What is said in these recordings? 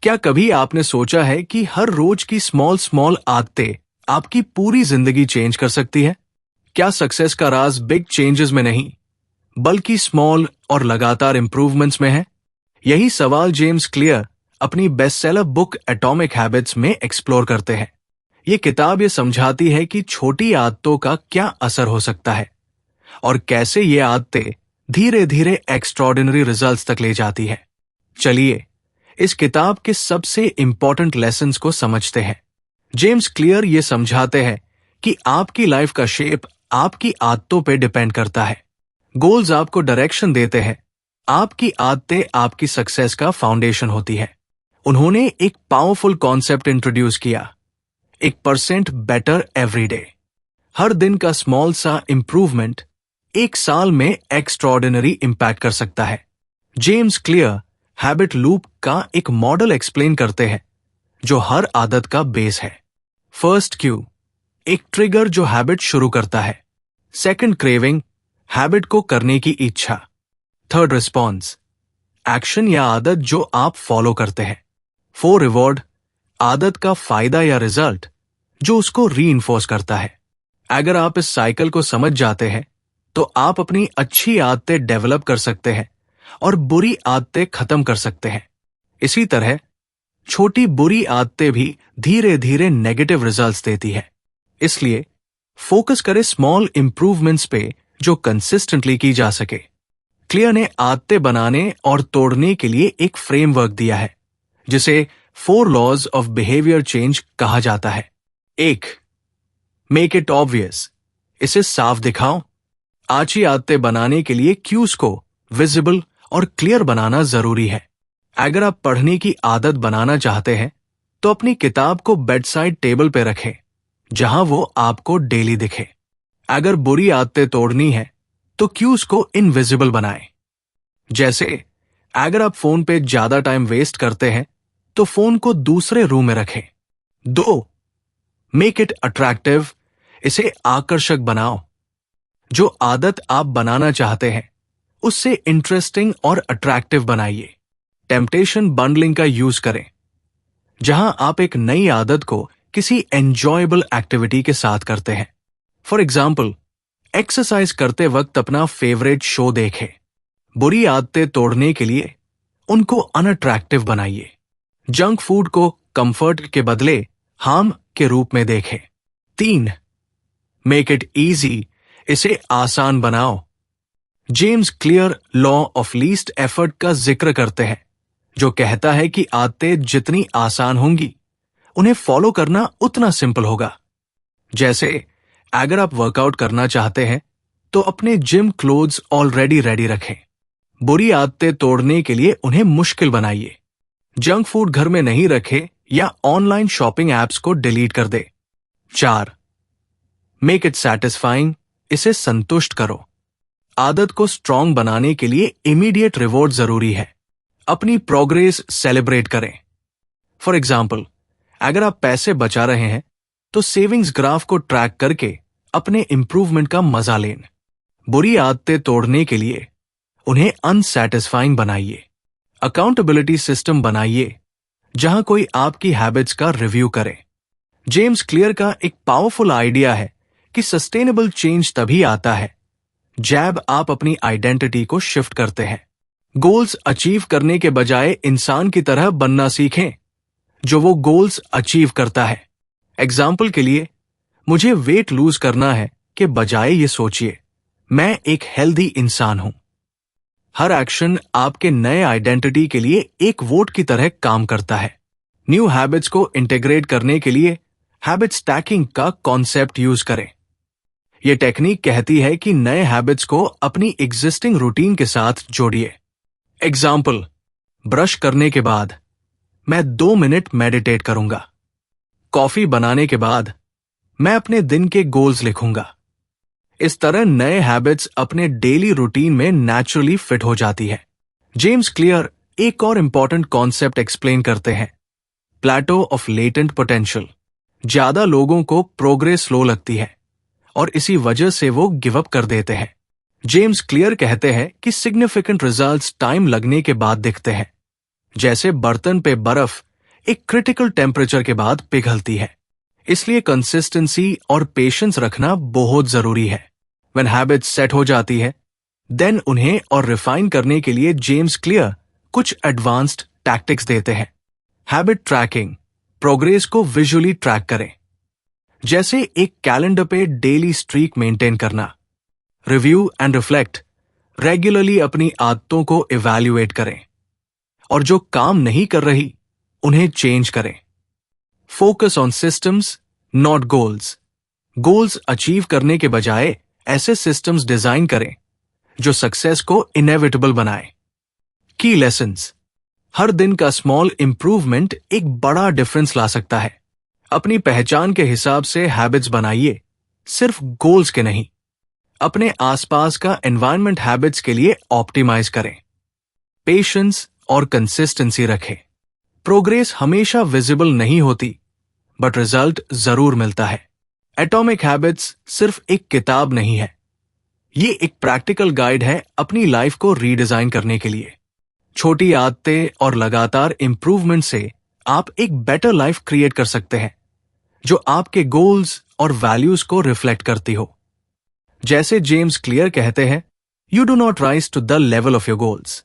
क्या कभी आपने सोचा है कि हर रोज की स्मॉल स्मॉल आदतें आपकी पूरी जिंदगी चेंज कर सकती है? क्या सक्सेस का राज बिग चेंजेस में नहीं, बल्कि स्मॉल और लगातार इंप्रूवमेंट्स में है? यही सवाल जेम्स क्लियर अपनी बेस्टसेलर बुक एटॉमिक हैबिट्स में एक्सप्लोर करते हैं। ये किताब ये समझाती है कि छोटी आदतों का क्या असर हो सकता है और कैसे ये आदतें धीरे धीरे एक्स्ट्रॉर्डिनरी रिजल्ट्स तक ले जाती है। चलिए इस किताब के सबसे इंपॉर्टेंट लेसन्स को समझते हैं। जेम्स क्लियर ये समझाते हैं कि आपकी लाइफ का शेप आपकी आदतों पे डिपेंड करता है। गोल्स आपको डायरेक्शन देते हैं, आपकी आदतें आपकी सक्सेस का फाउंडेशन होती है। उन्होंने एक पावरफुल कॉन्सेप्ट इंट्रोड्यूस किया, 1% बेटर एवरी डे। हर दिन का स्मॉल सा इंप्रूवमेंट एक साल में एक्स्ट्रॉर्डिनरी इंपैक्ट कर सकता है। जेम्स क्लियर हैबिट लूप का एक मॉडल एक्सप्लेन करते हैं जो हर आदत का बेस है। फर्स्ट क्यू, एक ट्रिगर जो हैबिट शुरू करता है। सेकंड क्रेविंग, हैबिट को करने की इच्छा। थर्ड रिस्पॉन्स, एक्शन या आदत जो आप फॉलो करते हैं। फोर रिवॉर्ड, आदत का फायदा या रिजल्ट जो उसको रीइंफोर्स करता है। अगर आप इस साइकिल को समझ जाते हैं तो आप अपनी अच्छी आदतें डेवलप कर सकते हैं और बुरी आदतें खत्म कर सकते हैं। इसी तरह छोटी बुरी आदतें भी धीरे धीरे नेगेटिव रिजल्ट्स देती है। इसलिए फोकस करें स्मॉल इंप्रूवमेंट्स पे जो कंसिस्टेंटली की जा सके। क्लियर ने आदतें बनाने और तोड़ने के लिए एक फ्रेमवर्क दिया है जिसे 4 लॉज ऑफ बिहेवियर चेंज कहा जाता है। 1. मेक इट ऑब्वियस, इसे साफ दिखाओ। अच्छी आदतें बनाने के लिए क्यूज को विजिबल और क्लियर बनाना जरूरी है। अगर आप पढ़ने की आदत बनाना चाहते हैं तो अपनी किताब को बेड साइड टेबल पे रखें जहां वो आपको डेली दिखे। अगर बुरी आदतें तोड़नी है तो क्यूज को इनविजिबल बनाएं। जैसे अगर आप फोन पे ज्यादा टाइम वेस्ट करते हैं तो फोन को दूसरे रूम में रखें। 2. मेक इट अट्रैक्टिव, इसे आकर्षक बनाओ। जो आदत आप बनाना चाहते हैं उससे इंटरेस्टिंग और अट्रैक्टिव बनाइए। टेम्पटेशन बंडलिंग का यूज करें जहां आप एक नई आदत को किसी एंजॉयबल एक्टिविटी के साथ करते हैं। फॉर एग्जाम्पल, एक्सरसाइज करते वक्त अपना फेवरेट शो देखें। बुरी आदतें तोड़ने के लिए उनको अनअट्रैक्टिव बनाइए। जंक फूड को कंफर्ट के बदले हार्म के रूप में देखें। 3. मेक इट इजी, इसे आसान बनाओ। James clear law of least effort का जिक्र करते हैं जो कहता है कि आदतें जितनी आसान होंगी उन्हें फॉलो करना उतना सिंपल होगा। जैसे अगर आप वर्कआउट करना चाहते हैं तो अपने जिम क्लोथ्स ऑलरेडी रेडी रखें। बुरी आदतें तोड़ने के लिए उन्हें मुश्किल बनाइए। जंक फूड घर में नहीं रखें या ऑनलाइन शॉपिंग एप्स को डिलीट कर दे। 4. मेक इट सैटिस्फाइंग, इसे संतुष्ट करो। आदत को स्ट्रांग बनाने के लिए इमीडिएट रिवॉर्ड जरूरी है। अपनी प्रोग्रेस सेलिब्रेट करें। फॉर एग्जाम्पल, अगर आप पैसे बचा रहे हैं तो सेविंग्स ग्राफ को ट्रैक करके अपने इंप्रूवमेंट का मजा लें। बुरी आदतें तोड़ने के लिए उन्हें अनसैटिस्फाइंग बनाइए। अकाउंटेबिलिटी सिस्टम बनाइए जहां कोई आपकी हैबिट्स का रिव्यू करे। जेम्स क्लियर का एक पावरफुल आइडिया है कि सस्टेनेबल चेंज तभी आता है जब आप अपनी आइडेंटिटी को शिफ्ट करते हैं। गोल्स अचीव करने के बजाय इंसान की तरह बनना सीखें जो वो गोल्स अचीव करता है। एग्जाम्पल के लिए, मुझे वेट लूज करना है के बजाय ये सोचिए मैं एक हेल्दी इंसान हूं। हर एक्शन आपके नए आइडेंटिटी के लिए एक वोट की तरह काम करता है। न्यू हैबिट्स को इंटीग्रेट करने के लिए हैबिट स्टैकिंग का कॉन्सेप्ट यूज करें। यह टेक्निक कहती है कि नए हैबिट्स को अपनी एग्जिस्टिंग रूटीन के साथ जोड़िए। एग्जाम्पल, ब्रश करने के बाद मैं 2 मिनट मेडिटेट करूंगा। कॉफी बनाने के बाद मैं अपने दिन के गोल्स लिखूंगा। इस तरह नए हैबिट्स अपने डेली रूटीन में नेचुरली फिट हो जाती है। जेम्स क्लियर एक और इंपॉर्टेंट कॉन्सेप्ट एक्सप्लेन करते हैं, प्लेटो ऑफ लेटेंट पोटेंशियल। ज्यादा लोगों को प्रोग्रेस स्लो लगती है और इसी वजह से वो गिव अप कर देते हैं। जेम्स क्लियर कहते हैं कि सिग्निफिकेंट रिजल्ट्स टाइम लगने के बाद दिखते हैं। जैसे बर्तन पे बर्फ एक क्रिटिकल टेम्परेचर के बाद पिघलती है। इसलिए कंसिस्टेंसी और पेशेंस रखना बहुत जरूरी है। व्हेन हैबिट्स सेट हो जाती है, देन उन्हें और रिफाइन करने के लिए जेम्स क्लियर कुछ एडवांस्ड टैक्टिक्स देते हैं। हैबिट ट्रैकिंग, प्रोग्रेस को विजुअली ट्रैक करें। जैसे एक कैलेंडर पे डेली स्ट्रीक मेंटेन करना। रिव्यू एंड रिफ्लेक्ट, रेगुलरली अपनी आदतों को इवैल्यूएट करें और जो काम नहीं कर रही उन्हें चेंज करें। Focus on systems not goals, goals achieve करने के बजाय ऐसे सिस्टम्स डिजाइन करें जो सक्सेस को इनएविटेबल बनाए। की लेसन्स, हर दिन का स्मॉल इंप्रूवमेंट एक बड़ा डिफरेंस ला सकता है। अपनी पहचान के हिसाब से हैबिट्स बनाइए, सिर्फ गोल्स के नहीं। अपने आसपास का एनवायरनमेंट हैबिट्स के लिए ऑप्टिमाइज करें। पेशेंस और कंसिस्टेंसी रखें। प्रोग्रेस हमेशा विजिबल नहीं होती, बट रिजल्ट जरूर मिलता है। एटॉमिक हैबिट्स सिर्फ एक किताब नहीं है, ये एक प्रैक्टिकल गाइड है अपनी लाइफ को रीडिजाइन करने के लिए। छोटी आदतें और लगातार इंप्रूवमेंट से आप एक बेटर लाइफ क्रिएट कर सकते हैं, जो आपके गोल्स और वैल्यूज को रिफ्लेक्ट करती हो। जैसे जेम्स क्लियर कहते हैं, you do not rise to the level of your goals,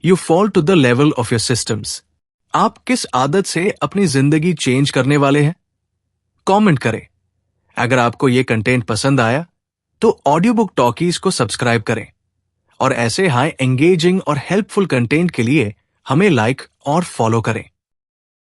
you fall to the level of your systems. आप किस आदत से अपनी जिंदगी चेंज करने वाले हैं? कमेंट करें। अगर आपको यह कंटेंट पसंद आया तो ऑडियो बुक टॉकीज को सब्सक्राइब करें और ऐसे हाई एंगेजिंग और हेल्पफुल कंटेंट के लिए हमें लाइक और फॉलो करें।